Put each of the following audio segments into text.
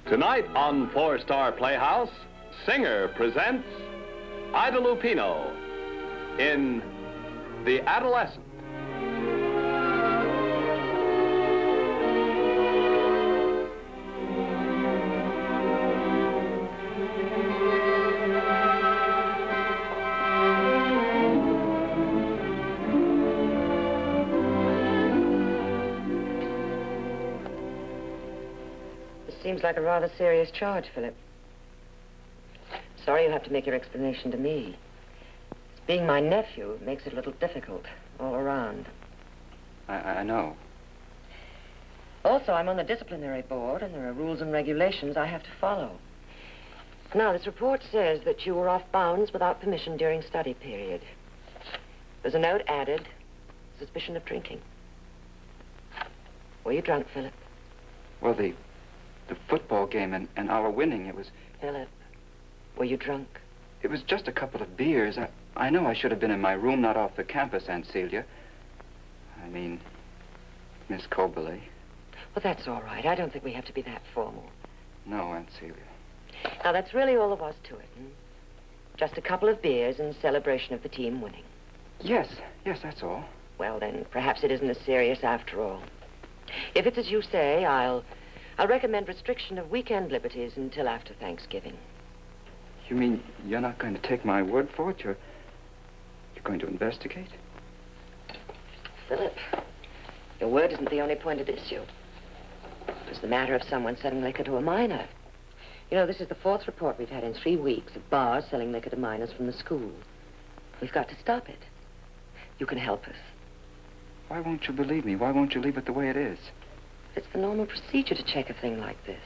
Tonight on Four Star Playhouse, Singer presents Lupino in The Adolescent. Seems like a rather serious charge, Philip. Sorry you have to make your explanation to me. Being my nephew makes it a little difficult all around. I know. Also, I'm on the disciplinary board, and there are rules and regulations I have to follow. Now, this report says that you were off bounds without permission during study period. There's a note added, suspicion of drinking. Were you drunk, Philip? Well, the football game and our winning, it was... Philip, were you drunk? It was just a couple of beers. I know I should have been in my room, not off the campus, Aunt Celia. I mean, Miss Coberly. Well, that's all right. I don't think we have to be that formal. No, Aunt Celia. Now, that's really all there was to it. Just a couple of beers in celebration of the team winning. Yes, that's all. Well, then, perhaps it isn't as serious after all. If it's as you say, I'll recommend restriction of weekend liberties until after Thanksgiving. You mean you're not going to take my word for it? You're going to investigate? Philip, your word isn't the only point at issue. It's the matter of someone selling liquor to a minor. You know, this is the fourth report we've had in 3 weeks of bars selling liquor to minors from the school. We've got to stop it. You can help us. Why won't you believe me? Why won't you leave it the way it is? It's the normal procedure to check a thing like this.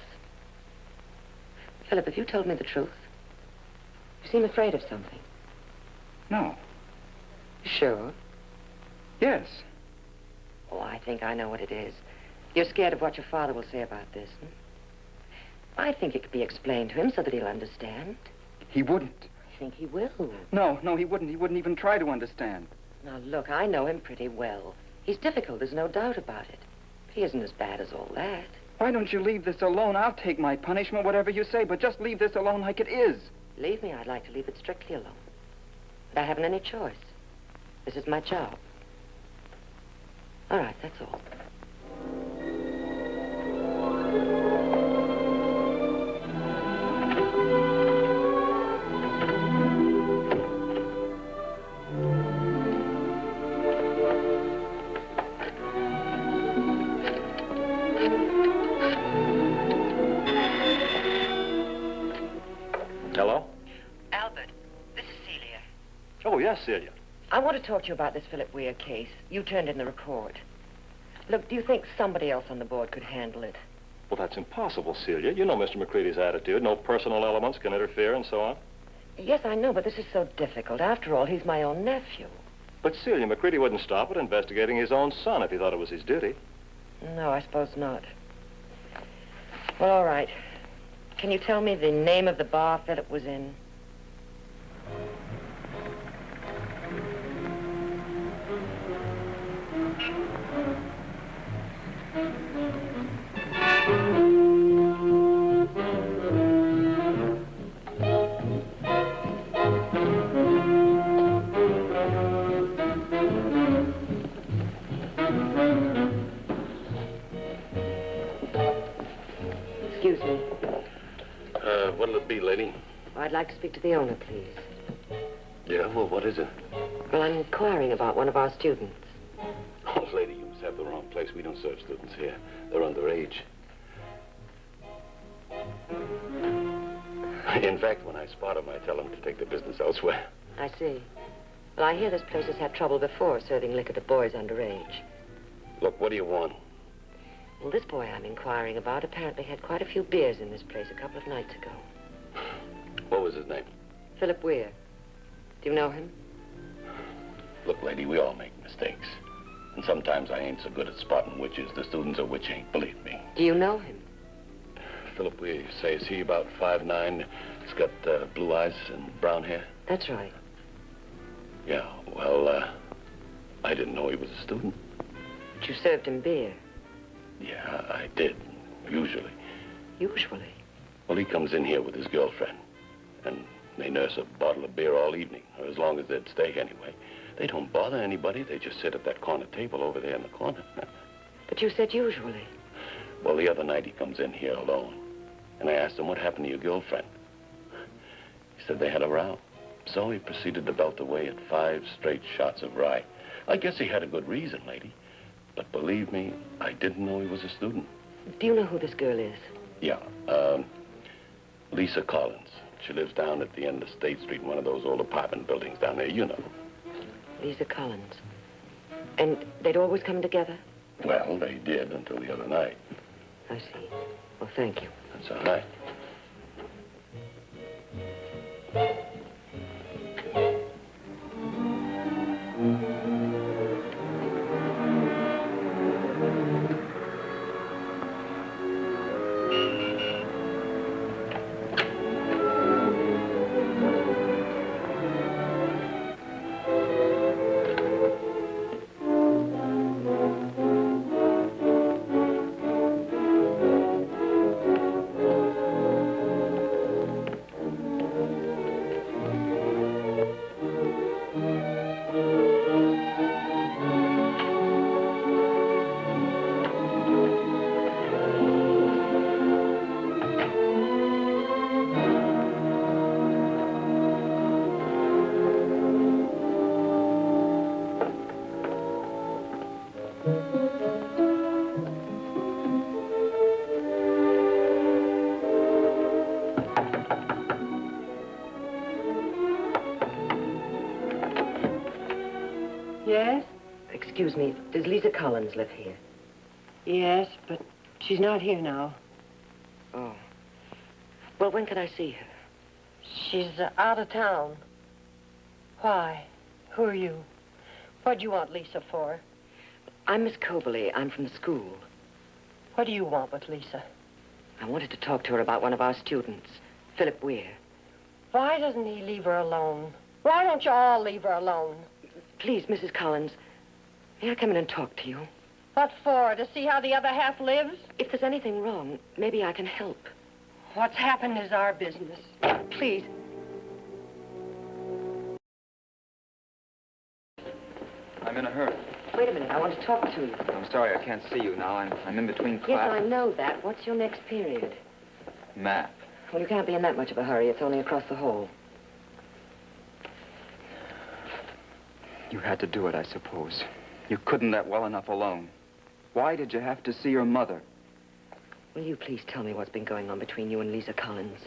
Philip, have you told me the truth? You seem afraid of something. No. You sure? Yes. Oh, I think I know what it is. You're scared of what your father will say about this. I think it could be explained to him so that he'll understand. He wouldn't. I think he will. No, he wouldn't. He wouldn't even try to understand. Now, look, I know him pretty well. He's difficult, there's no doubt about it. He isn't as bad as all that. Why don't you leave this alone? I'll take my punishment, whatever you say, but just leave this alone like it is. Believe me, I'd like to leave it strictly alone. But I haven't any choice. This is my job. All right, that's all. Hello? Albert, this is Celia. Oh, yes, Celia. I want to talk to you about this Philip Weir case. You turned in the report. Look, do you think somebody else on the board could handle it? Well, that's impossible, Celia. You know Mr. McCready's attitude. No personal elements can interfere and so on. Yes, I know, but this is so difficult. After all, he's my own nephew. But, Celia, McCready wouldn't stop at investigating his own son if he thought it was his duty. No, I suppose not. Well, all right. Can you tell me the name of the bar Philip was in? Excuse me. What'll it be, lady? I'd like to speak to the owner, please. Yeah, well, what is it? Well, I'm inquiring about one of our students. Oh, lady, you must have the wrong place. We don't serve students here. They're underage. In fact, when I spot them, I tell them to take their business elsewhere. I see. Well, I hear this place has had trouble before serving liquor to boys underage. Look, what do you want? Well, this boy I'm inquiring about apparently had quite a few beers in this place a couple of nights ago. What was his name? Philip Weir. Do you know him? Look, lady, we all make mistakes. And sometimes I ain't so good at spotting which is the students or which ain't, believe me. Do you know him? Philip Weir, you say, is he about 5'9"? He's got blue eyes and brown hair? That's right. Yeah, well, I didn't know he was a student. But you served him beer. Yeah, I did, usually. Usually? Well, he comes in here with his girlfriend, and they nurse a bottle of beer all evening, or as long as they'd stay anyway. They don't bother anybody. They just sit at that corner table over there in the corner. But you said usually. Well, the other night he comes in here alone, and I asked him, what happened to your girlfriend? He said they had a row. So he proceeded to belt away at 5 straight shots of rye. I guess he had a good reason, lady. But believe me, I didn't know he was a student. Do you know who this girl is? Yeah, Lisa Collins. She lives down at the end of State Street in one of those old apartment buildings down there, you know. Lisa Collins. And they'd always come together? Well, they did until the other night. I see. Well, thank you. That's all right. Yes? Excuse me, does Lisa Collins live here? Yes, but she's not here now. Oh. Well, when can I see her? She's out of town. Why? Who are you? What do you want Lisa for? I'm Miss Coberly. I'm from the school. What do you want with Lisa? I wanted to talk to her about one of our students, Philip Weir. Why doesn't he leave her alone? Why don't you all leave her alone? Please, Mrs. Collins, may I come in and talk to you? What for? To see how the other half lives? If there's anything wrong, maybe I can help. What's happened is our business. Please. I'm in a hurry. Wait a minute, I want to talk to you. I'm sorry, I can't see you now. I'm in between Yes, classes. I know that. What's your next period? Math. Well, you can't be in that much of a hurry. It's only across the hall. You had to do it, I suppose. You couldn't let well enough alone. Why did you have to see your mother? Will you please tell me what's been going on between you and Lisa Collins?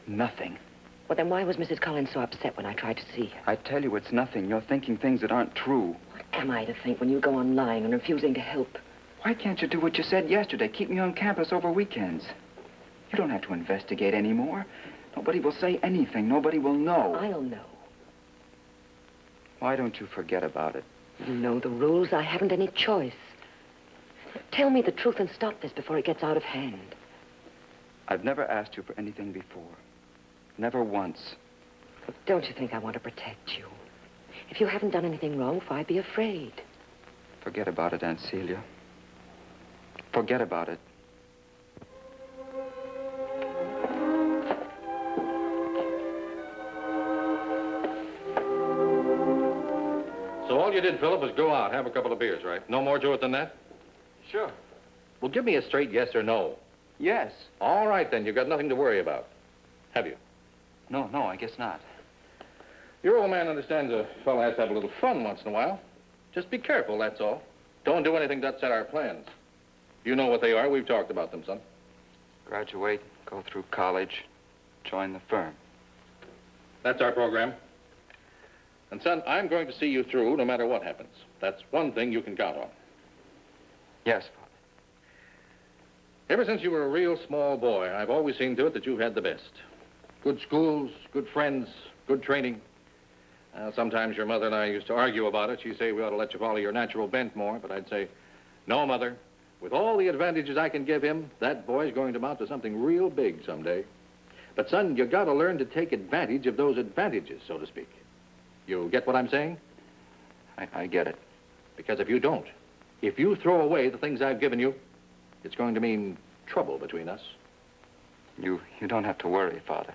Nothing. Well, then why was Mrs. Collins so upset when I tried to see her? I tell you, it's nothing. You're thinking things that aren't true. What am I to think when you go on lying and refusing to help? Why can't you do what you said yesterday? Keep me on campus over weekends. You don't have to investigate anymore. Nobody will say anything. Nobody will know. I'll know. Why don't you forget about it? You know the rules. I haven't any choice. Tell me the truth and stop this before it gets out of hand. I've never asked you for anything before. Never once. But don't you think I want to protect you? If you haven't done anything wrong, why be afraid? Forget about it, Aunt Celia. Forget about it. So all you did, Philip, was go out, have a couple of beers, right? No more to it than that? Sure. Well, give me a straight yes or no. Yes. All right, then. You've got nothing to worry about. Have you? No, I guess not. Your old man understands a fellow has to have a little fun once in a while. Just be careful, that's all. Don't do anything to upset our plans. You know what they are. We've talked about them, son. Graduate, go through college, join the firm. That's our program. And, son, I'm going to see you through no matter what happens. That's one thing you can count on. Yes, Father. Ever since you were a real small boy, I've always seen to it that you've had the best. Good schools, good friends, good training. Sometimes your mother and I used to argue about it. She'd say we ought to let you follow your natural bent more, but I'd say, no, Mother. With all the advantages I can give him, that boy's going to amount to something real big someday. But, son, you got to learn to take advantage of those advantages, so to speak. You get what I'm saying? I get it. Because if you don't, if you throw away the things I've given you, it's going to mean trouble between us. You don't have to worry, Father.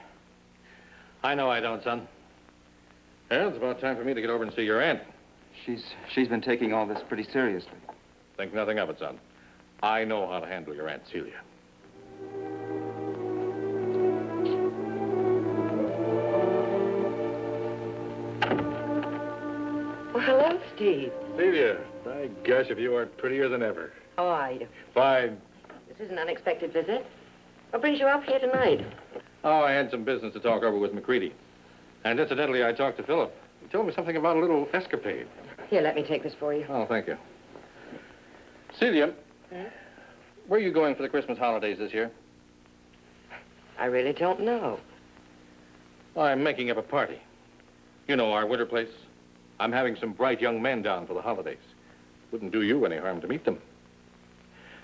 I know I don't, son. Well, it's about time for me to get over and see your aunt. She's been taking all this pretty seriously. Think nothing of it, son. I know how to handle your Aunt Celia. Well, hello, Steve. Celia, by gosh, if you aren't prettier than ever. How are you? Fine. This is an unexpected visit. What brings you up here tonight? Oh, I had some business to talk over with McCready. And incidentally, I talked to Philip. He told me something about a little escapade. Here, let me take this for you. Oh, thank you. Celia, where are you going for the Christmas holidays this year? I really don't know. I'm making up a party. You know, our winter place. I'm having some bright young men down for the holidays. Wouldn't do you any harm to meet them.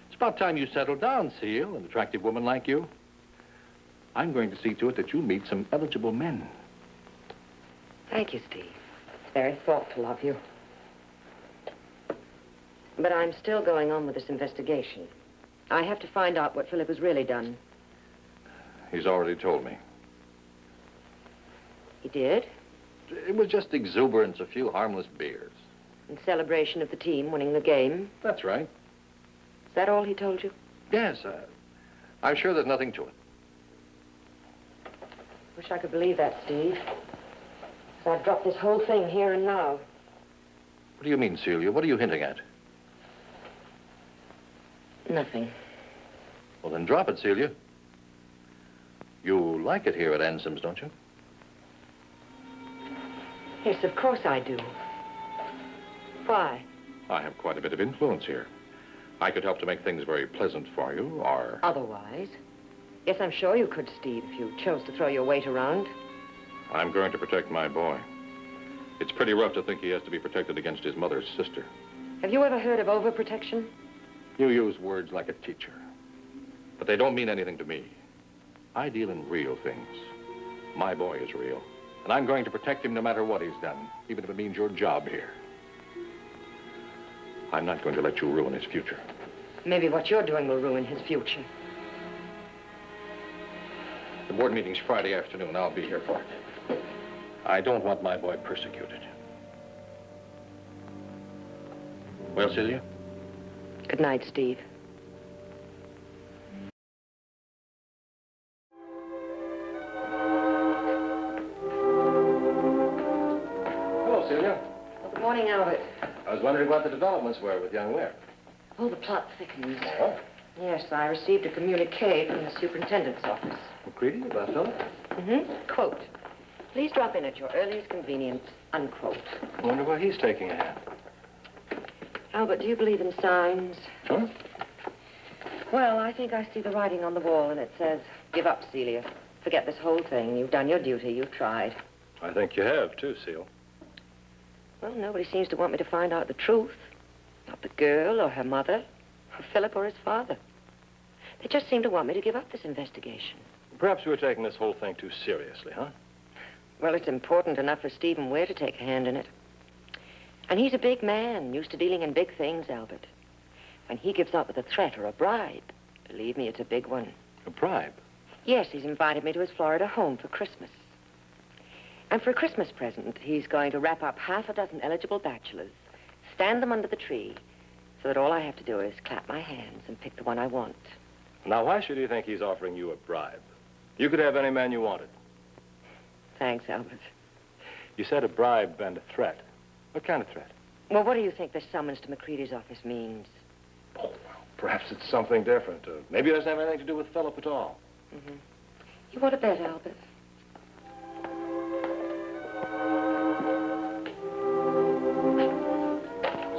It's about time you settled down, Seal, an attractive woman like you. I'm going to see to it that you meet some eligible men. Thank you, Steve. It's very thoughtful of you. But I'm still going on with this investigation. I have to find out what Philip has really done. He's already told me. He did? It was just exuberance, a few harmless beers. In celebration of the team winning the game. That's right. Is that all he told you? Yes, I'm sure there's nothing to it. Wish I could believe that, Steve. So I've dropped this whole thing here and now. What do you mean, Celia? What are you hinting at? Nothing. Well, then drop it, Celia. You like it here at Ansom's, don't you? Yes, of course I do. Why? I have quite a bit of influence here. I could help to make things very pleasant for you, or... Otherwise? Yes, I'm sure you could, Steve, if you chose to throw your weight around. I'm going to protect my boy. It's pretty rough to think he has to be protected against his mother's sister. Have you ever heard of overprotection? You use words like a teacher. But they don't mean anything to me. I deal in real things. My boy is real. And I'm going to protect him no matter what he's done, even if it means your job here. I'm not going to let you ruin his future. Maybe what you're doing will ruin his future. The board meeting's Friday afternoon. I'll be here for it. I don't want my boy persecuted. Well, Celia? Good night, Steve. Hello, Celia. Well, good morning, Albert. I was wondering what the developments were with young Weir. Oh, the plot thickens. Oh? Yes, I received a communique from the superintendent's office. McCready, about Philip? Quote, please drop in at your earliest convenience, unquote. I wonder where he's taking a hand. Albert, do you believe in signs? Huh? Well, I think I see the writing on the wall, and it says, give up, Celia. Forget this whole thing. You've done your duty. You've tried. I think you have, too, Seal. Well, nobody seems to want me to find out the truth. Not the girl or her mother, or Philip or his father. They just seem to want me to give up this investigation. Perhaps we're taking this whole thing too seriously, huh? Well, it's important enough for Stephen Weir to take a hand in it. And he's a big man, used to dealing in big things, Albert. When he gives up with a threat or a bribe, believe me, it's a big one. A bribe? Yes, he's invited me to his Florida home for Christmas. And for a Christmas present, he's going to wrap up half a dozen eligible bachelors, stand them under the tree, so that all I have to do is clap my hands and pick the one I want. Now, why should you think he's offering you a bribe? You could have any man you wanted. Thanks, Albert. You said a bribe and a threat. What kind of threat? Well, what do you think this summons to McCready's office means? Oh, well, perhaps it's something different. Maybe it doesn't have anything to do with Philip at all. You want to bet, Albert?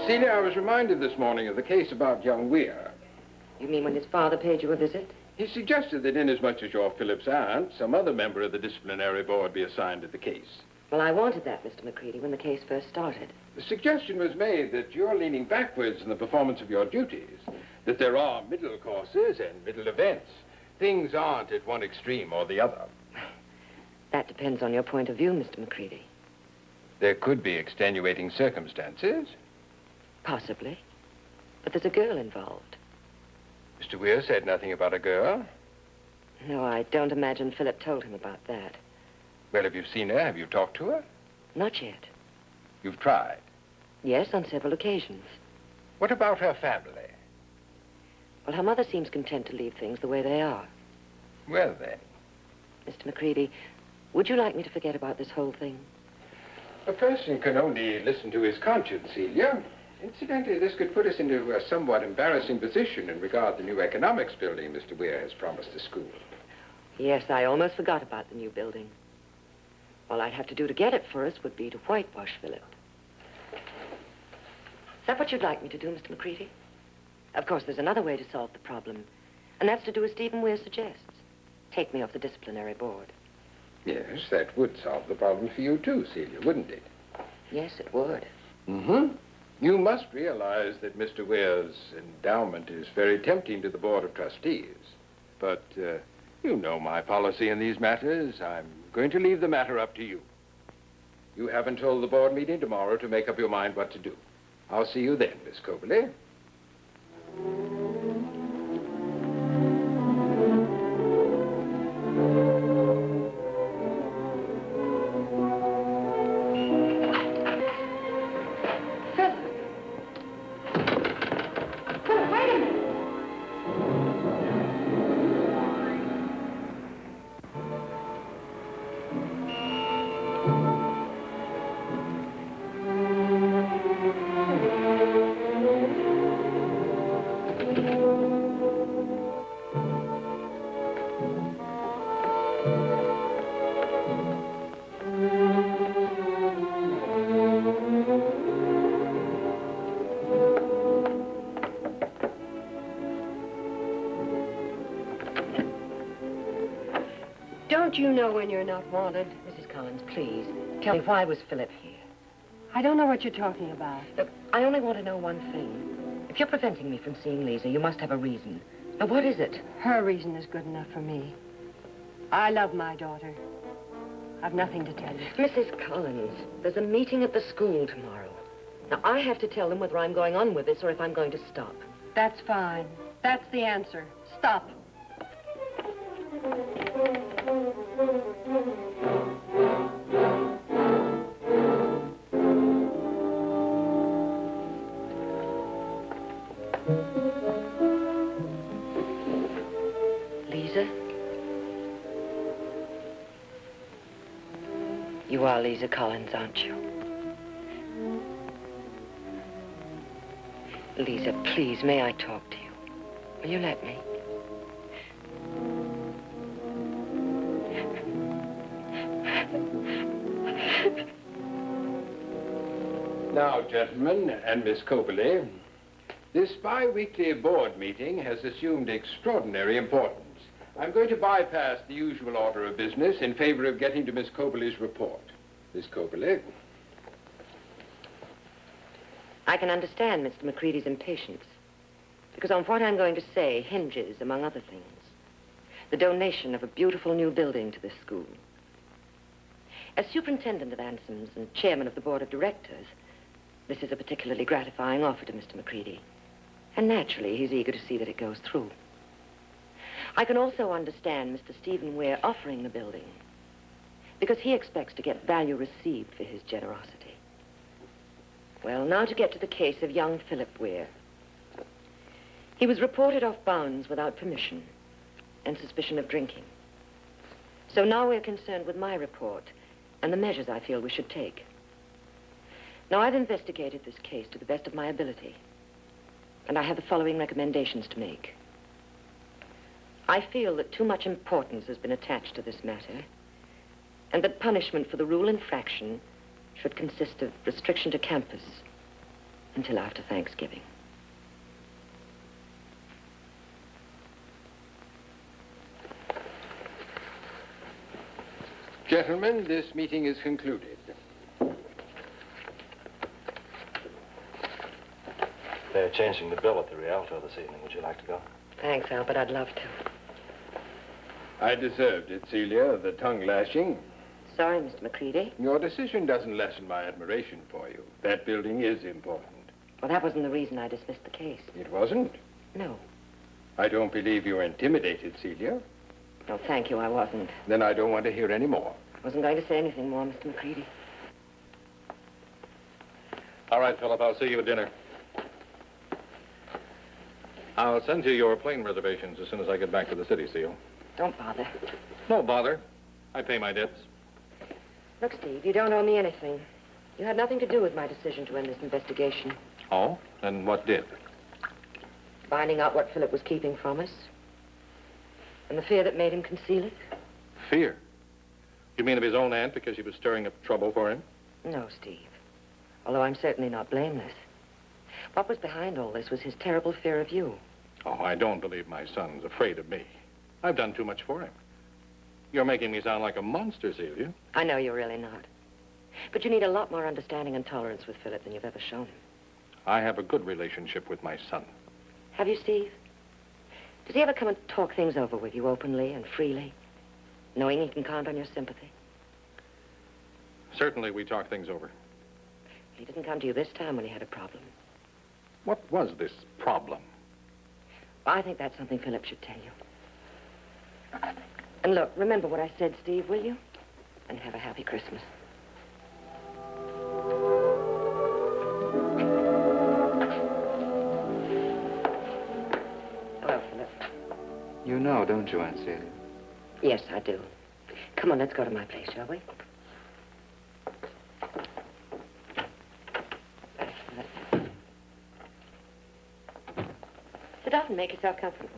Celia, I was reminded this morning of the case about young Weir. You mean when his father paid you a visit? He suggested that inasmuch as you're Philip's aunt, some other member of the disciplinary board be assigned to the case. Well, I wanted that, Mr. McCready, when the case first started. The suggestion was made that you're leaning backwards in the performance of your duties, that there are middle courses and middle events. Things aren't at one extreme or the other. That depends on your point of view, Mr. McCready. There could be extenuating circumstances. Possibly. But there's a girl involved. Mr. Weir said nothing about a girl. No, I don't imagine Philip told him about that. Well, have you seen her? Have you talked to her? Not yet. You've tried. Yes, on several occasions. What about her family? Well, her mother seems content to leave things the way they are. Well, then. Mr. McCready, would you like me to forget about this whole thing? A person can only listen to his conscience, Celia. Incidentally, this could put us into a somewhat embarrassing position in regard to the new economics building Mr. Weir has promised the school. Yes, I almost forgot about the new building. All I'd have to do to get it for us would be to whitewash Philip. Is that what you'd like me to do, Mr. McCready? Of course, there's another way to solve the problem, and that's to do as Stephen Weir suggests. Take me off the disciplinary board. Yes, that would solve the problem for you, too, Celia, wouldn't it? Yes, it would. Mm-hmm. You must realize that Mr. Weir's endowment is very tempting to the Board of Trustees. But, you know my policy in these matters. I'm going to leave the matter up to you. You have until the board meeting tomorrow to make up your mind what to do. I'll see you then, Miss Cobley. Don't you know when you're not wanted? Mrs. Collins, please, tell me, why was Philip here? I don't know what you're talking about. Look, I only want to know one thing. If you're preventing me from seeing Lisa, you must have a reason. Now, what is it? Her reason is good enough for me. I love my daughter. I've nothing to tell you. Mrs. Collins, there's a meeting at the school tomorrow. Now, I have to tell them whether I'm going on with this or if I'm going to stop. That's fine. That's the answer. Stop. Lisa? You are Lisa Collins, aren't you? Lisa, please, may I talk to you? Will you let me? Now, gentlemen, and Miss Cobley, this bi-weekly board meeting has assumed extraordinary importance. I'm going to bypass the usual order of business in favor of getting to Miss Cobley's report. Miss Cobley. I can understand Mr. McCready's impatience, because on what I'm going to say hinges, among other things, the donation of a beautiful new building to this school. As superintendent of Ansom's and chairman of the board of directors, this is a particularly gratifying offer to Mr. McCready, and naturally he's eager to see that it goes through. I can also understand Mr. Stephen Weir offering the building, because he expects to get value received for his generosity. Well, now to get to the case of young Philip Weir. He was reported off bounds without permission and suspicion of drinking. So now we're concerned with my report and the measures I feel we should take. Now, I've investigated this case to the best of my ability, and I have the following recommendations to make. I feel that too much importance has been attached to this matter, and that punishment for the rule infraction should consist of restriction to campus until after Thanksgiving. Gentlemen, this meeting is concluded. They're changing the bill at the Rialto this evening. Would you like to go? Thanks, Albert. I'd love to. I deserved it, Celia, the tongue lashing. Sorry, Mr. McCready. Your decision doesn't lessen my admiration for you. That building is important. Well, that wasn't the reason I dismissed the case. It wasn't? No. I don't believe you're intimidated, Celia. No, thank you, I wasn't. Then I don't want to hear any more. Wasn't going to say anything more, Mr. McCready. All right, Philip, I'll see you at dinner. I'll send you your plane reservations as soon as I get back to the city, Seal. Don't bother. No bother. I pay my debts. Look, Steve, you don't owe me anything. You had nothing to do with my decision to end this investigation. Oh? Then what did? Finding out what Philip was keeping from us. And the fear that made him conceal it. Fear? You mean of his own aunt because she was stirring up trouble for him? No, Steve. Although I'm certainly not blameless. What was behind all this was his terrible fear of you. Oh, I don't believe my son's afraid of me. I've done too much for him. You're making me sound like a monster, Celia. I know you're really not. But you need a lot more understanding and tolerance with Philip than you've ever shown him. I have a good relationship with my son. Have you, Steve? Does he ever come and talk things over with you openly and freely, knowing he can count on your sympathy? Certainly, we talk things over. He didn't come to you this time when he had a problem. What was this problem? I think that's something Philip should tell you. And look, remember what I said, Steve, will you? And have a happy Christmas. Hello, Philip. You know, don't you, Aunt Celia? Yes, I do. Come on, let's go to my place, shall we? Sit down and make yourself comfortable.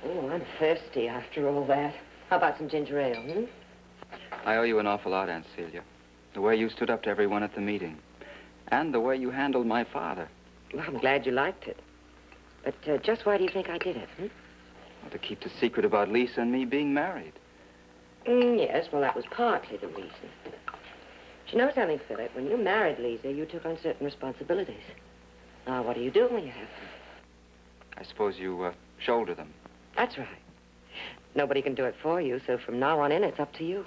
Oh, I'm thirsty after all that. How about some ginger ale, hmm? I owe you an awful lot, Aunt Celia. The way you stood up to everyone at the meeting. And the way you handled my father. Well, I'm glad you liked it. But just why do you think I did it, hmm? Well, to keep the secret about Lisa and me being married. Yes, well, that was partly the reason. But you know something, Philip? When you married Lisa, you took on certain responsibilities. Now, what do you do when you have them? I suppose you shoulder them. That's right. Nobody can do it for you, so from now on in, it's up to you.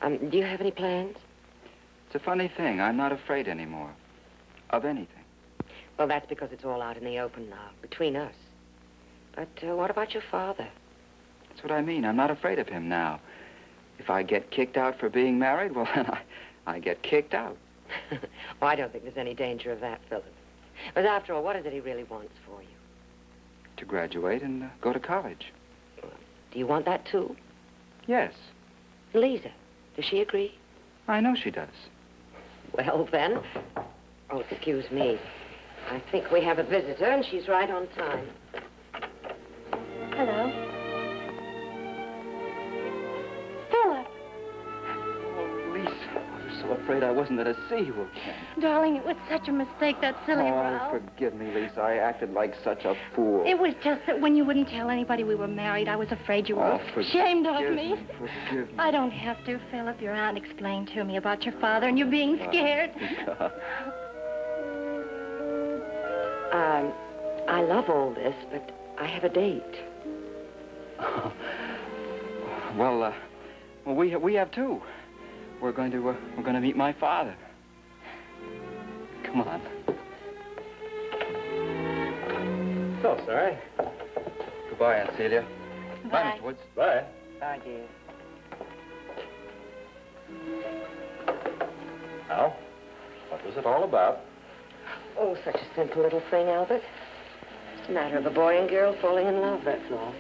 Do you have any plans? It's a funny thing. I'm not afraid anymore. Of anything. Well, that's because it's all out in the open now, between us. But what about your father? That's what I mean. I'm not afraid of him now. If I get kicked out for being married, well, then I get kicked out. Oh, I don't think there's any danger of that, Philip. But after all, what is it he really wants for you? To graduate and go to college. Do you want that, too? Yes. Lisa, does she agree? I know she does. Well, then... Oh, excuse me. I think we have a visitor, and she's right on time. Hello. Philip. Oh, Lisa, I was so afraid I wasn't going to see you again. Darling, it was such a mistake, that silly row. Forgive me, Lisa. I acted like such a fool. It was just that when you wouldn't tell anybody we were married, I was afraid you were ashamed of me. Forgive me. I don't have to, Philip. Your aunt explained to me about your father and you being scared. I love all this, but I have a date. Well, we have too. We're going to meet my father. Come on. So, sorry. Goodbye, Aunt Celia. Bye. Mr. Woods. Bye. Bye, dear. Now, what was it all about? Oh, such a simple little thing, Albert. It's a matter of a boy and girl falling in love, that's all.